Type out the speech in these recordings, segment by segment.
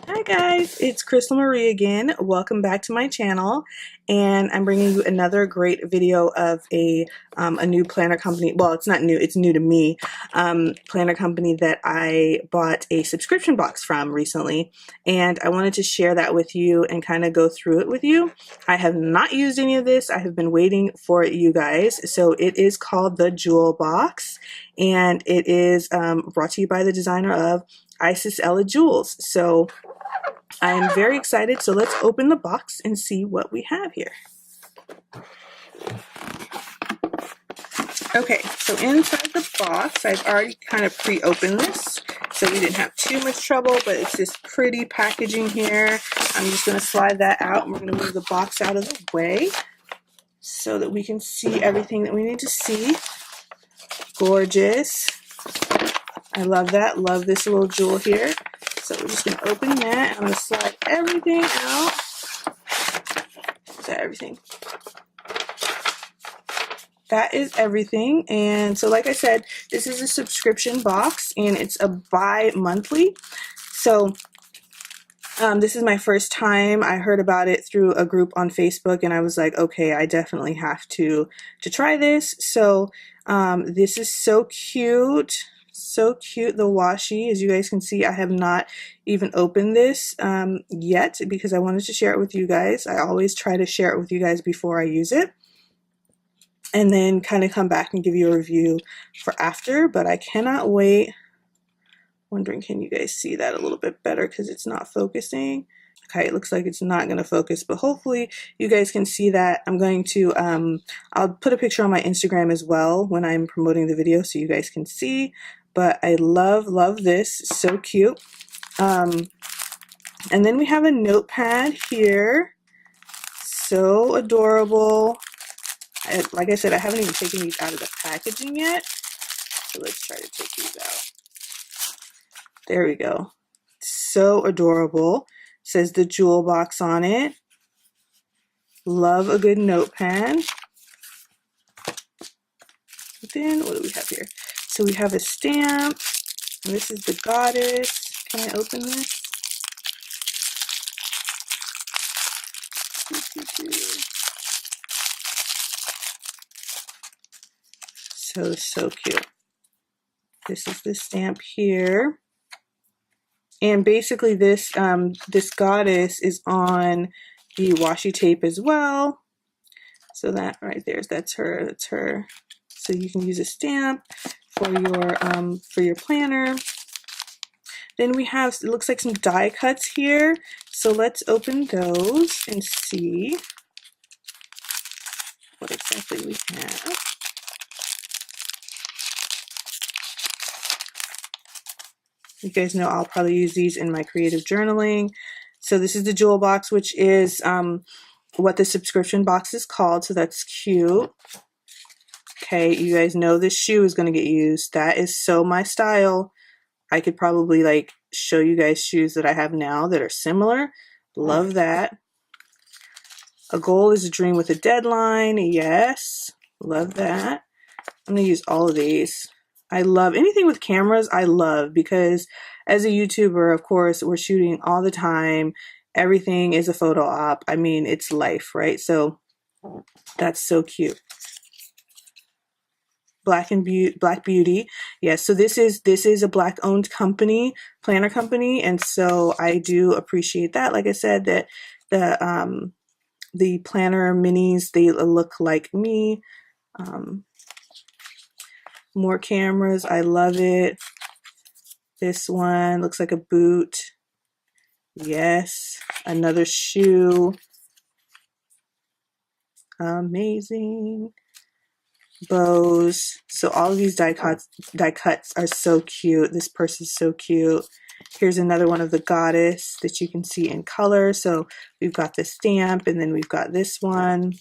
Hi guys, it's Crystal Marie again. Welcome back to my channel, and I'm bringing you another great video of a new planner company. Well, it's not new; it's new to me. Planner company that I bought a subscription box from recently, and I wanted to share that with you and kind of go through it with you. I have not used any of this. I have been waiting for you guys. So it is called the Jewel Box, and it is brought to you by the designer of Isis Ella Jewels. So I'm very excited, so let's open the box and see what we have here. Okay, so inside the box, I've already kind of pre-opened this, so we didn't have too much trouble, but it's this pretty packaging here. I'm just going to slide that out, and we're going to move the box out of the way so that we can see everything that we need to see. Gorgeous. I love that. Love this little jewel here. So we're just going to open that. I'm going to slide everything out. Is that everything? That is everything. And so like I said, this is a subscription box and it's a bi-monthly. So this is my first time. I heard about it through a group on Facebook and I was like, okay, I definitely have to try this. So this is so cute. So cute, the washi. As you guys can see, I have not even opened this yet because I wanted to share it with you guys. I always try to share it with you guys before I use it, and then kind of come back and give you a review for after, but I cannot wait. Wondering, can you guys see that a little bit better because it's not focusing? Okay, it looks like it's not going to focus, but hopefully you guys can see that. I'm going to, I'll put a picture on my Instagram as well when I'm promoting the video so you guys can see, but I love this. So cute. And then we have a notepad here. So adorable. Like I said, I haven't even taken these out of the packaging yet. So let's try to take these out. There we go. So adorable. Says the Jewel Box on it. Love a good notepad. Then what do we have here? So we have a stamp. And this is the goddess. Can I open this? So cute. This is the stamp here. And basically this this goddess is on the washi tape as well. So that right there, that's her. So you can use a stamp for your planner. Then we have, it looks like some die cuts here. So let's open those and see what exactly we have. You guys know I'll probably use these in my creative journaling. So this is the Jewel Box, which is what the subscription box is called. So that's cute. Okay, you guys know this shoe is going to get used. That is so my style. I could probably like show you guys shoes that I have now that are similar. Love that. A goal is a dream with a deadline. Yes, love that. I'm going to use all of these. I love anything with cameras. I love, because as a YouTuber, of course, we're shooting all the time. Everything is a photo op. I mean, it's life, right? So that's so cute. Black Beauty. Yes, so this is a Black owned company, planner company, and so I do appreciate that. Like I said, that the planner minis, they look like me. More cameras. I love it. This one looks like a boot. Yes, another shoe. Amazing. Bows. So all of these die cuts are so cute. This purse is so cute. Here's another one of the goddess that you can see in color. So we've got the stamp, and then we've got this one,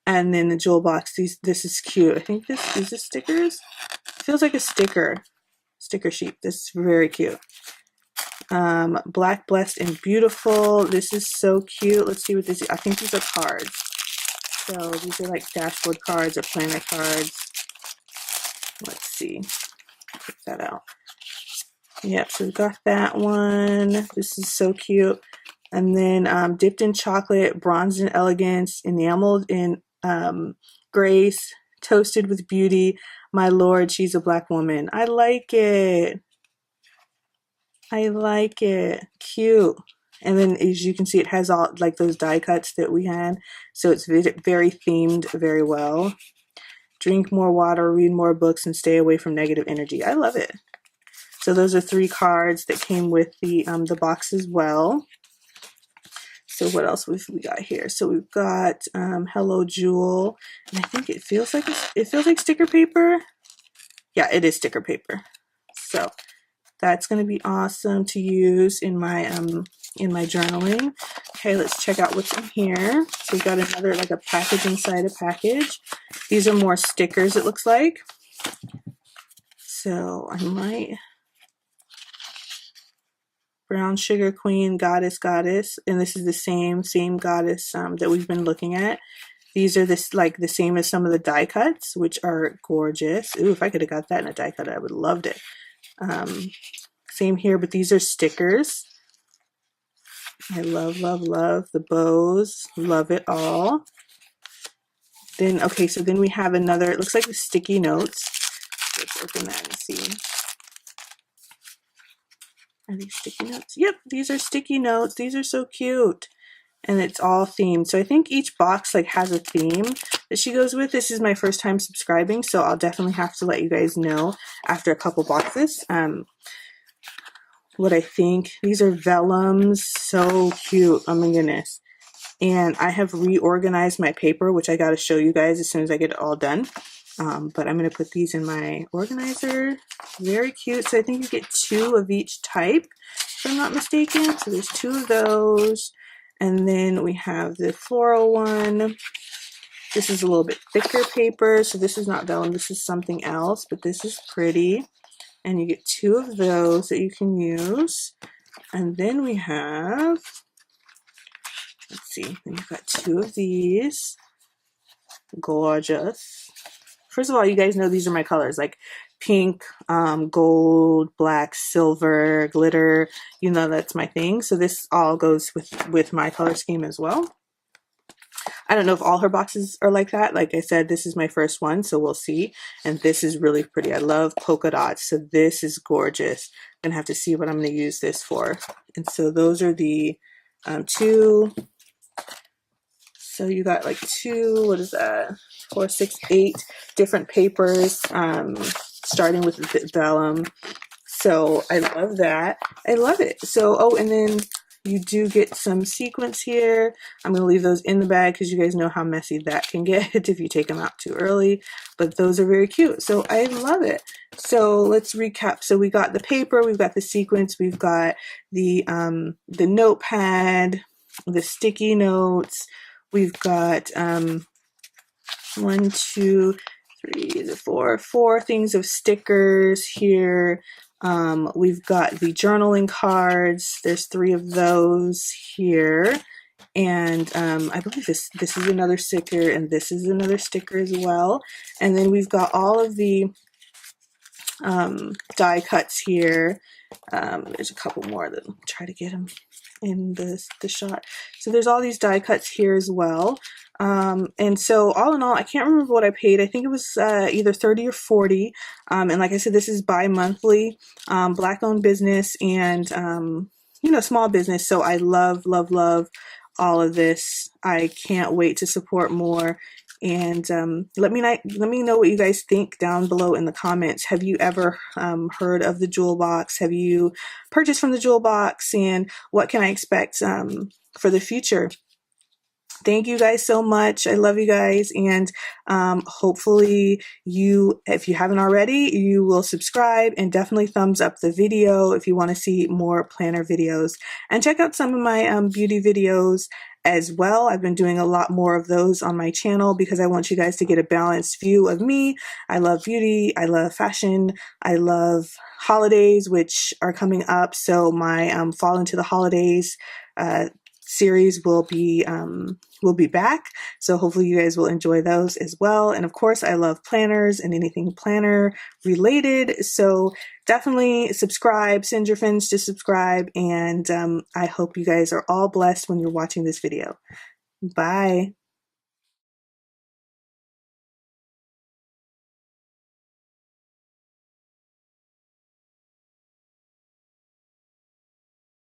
and then the Jewel Box. This is cute. I think this is stickers. Feels like a sticker sheet. This is very cute. Black, Blessed, and Beautiful. This is so cute. Let's see what this is. I think these are cards. So these are like dashboard cards or planner cards. Let's see. Check that out. Yep, so we got that one. This is so cute. And then dipped in chocolate, bronzed in elegance, enameled in grace, toasted with beauty. My lord, she's a black woman. I like it. I like it. Cute. And then as you can see, it has all like those die cuts that we had. So it's very themed very well. Drink more water, read more books, and stay away from negative energy. I love it. So those are 3 cards that came with the box as well. So what else have we got here? So we've got Hello Jewel, and I think it feels like sticker paper. Yeah, it is sticker paper. So that's going to be awesome to use in my journaling. Okay, let's check out what's in here. So we got another like a package inside a package. These are more stickers, it looks like. So I might Brown Sugar Queen, Goddess, and this is the same goddess that we've been looking at. These are the same as some of the die cuts, which are gorgeous. Ooh, if I could have got that in a die cut, I would have loved it. Same here, but these are stickers. I love the bows. Love it all. Then, okay, so then we have another, it looks like the sticky notes. Let's open that and see. Are these sticky notes? Yep, these are sticky notes. These are so cute. And it's all themed. So I think each box like has a theme that she goes with. This is my first time subscribing, so I'll definitely have to let you guys know after a couple boxes what I think. These are vellums, so cute. Oh my goodness. And I have reorganized my paper, which I got to show you guys as soon as I get it all done. But I'm going to put these in my organizer. Very cute. So I think you get 2 of each type, if I'm not mistaken. So there's 2 of those. And then we have the floral one. This is a little bit thicker paper. So this is not vellum. This is something else. But this is pretty. And you get 2 of those that you can use. And then we have, let's see, we've got 2 of these. Gorgeous. First of all, you guys know these are my colors, like pink, gold, black, silver, glitter. You know that's my thing. So this all goes with my color scheme as well. I don't know if all her boxes are like that. Like I said, this is my first one, so we'll see. And this is really pretty. I love polka dots, so this is gorgeous. I'm gonna have to see what I'm gonna use this for. And so those are the 2. So you got like 2, what is that? 4, 6, 8 different papers, starting with the vellum. So I love that. I love it. So, oh, and then you do get some sequins here. I'm going to leave those in the bag because you guys know how messy that can get if you take them out too early. But those are very cute. So I love it. So let's recap. So we got the paper, we've got the sequins, we've got the notepad, the sticky notes. We've got 1, 2, 3, 4 things of stickers here. We've got the journaling cards. There's 3 of those here. And I believe this is another sticker, and this is another sticker as well. And then we've got all of the die cuts here. There's a couple more that I'll try to get them in the shot. So there's all these die cuts here as well. And so all in all, I can't remember what I paid. I think it was either 30 or 40. And like I said, this is bi-monthly, black owned business, and you know, small business. So I love all of this. I can't wait to support more. And let me know what you guys think down below in the comments. Have you ever heard of the Jewel Box? Have you purchased from the Jewel Box? And what can I expect for the future? Thank you guys so much. I love you guys. And hopefully if you haven't already, you will subscribe and definitely thumbs up the video if you want to see more planner videos. And check out some of my beauty videos as well. I've been doing a lot more of those on my channel because I want you guys to get a balanced view of me. I love beauty. I love fashion. I love holidays, which are coming up. So my fall into the holidays series will be back. So hopefully you guys will enjoy those as well. And of course, I love planners and anything planner related. So definitely subscribe, send your friends to subscribe. And I hope you guys are all blessed when you're watching this video. Bye.